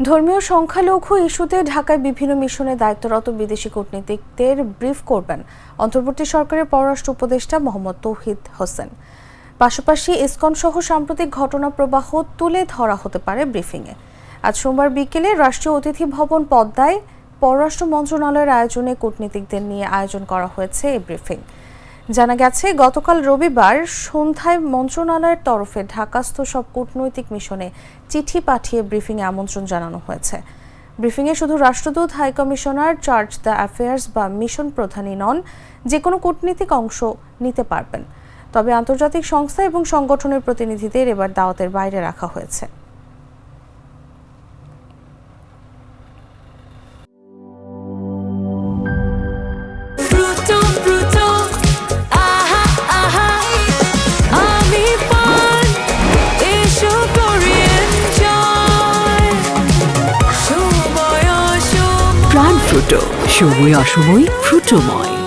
ধর্মীয় সংখ্যালঘু ইস্যুতে ঢাকায় বিভিন্ন মিশনে দায়িত্বরত বিদেশি কূটনীতিকদের ব্রিফ করবেন অন্তর্বর্তী সরকারের পররাষ্ট্র উপদেষ্টা মোহাম্মদ তৌহিদ হোসেন। পাশাপাশি ইসকন সহ সাম্প্রতিক ঘটনা প্রবাহ তুলে ধরা হতে পারে ব্রিফিংয়ে। আজ সোমবার বিকেলে রাষ্ট্রীয় অতিথি ভবন পদ্মায় পররাষ্ট্র মন্ত্রণালয়ের আয়োজনে কূটনীতিকদের নিয়ে আয়োজন করা হয়েছে এই ব্রিফিং। জানা গেছে, গতকাল রবিবার সন্ধ্যায় মন্ত্রণালয়ের তরফে ঢাকাস্থ সব কূটনৈতিক মিশনে চিঠি পাঠিয়ে ব্রিফিংয়ে আমন্ত্রণ জানানো হয়েছে। ব্রিফিংয়ে শুধু রাষ্ট্রদূত, হাইকমিশনার, চার্জ দ্য অ্যাফেয়ার্স বা মিশন প্রধানই নন, যে কোনো কূটনীতিক অংশ নিতে পারবেন। তবে আন্তর্জাতিক সংস্থা এবং সংগঠনের প্রতিনিধিদের এবার দাওয়াতের বাইরে রাখা হয়েছে। প্রাণ ফ্রুটো, সময় অসময় ফ্রুটোময়।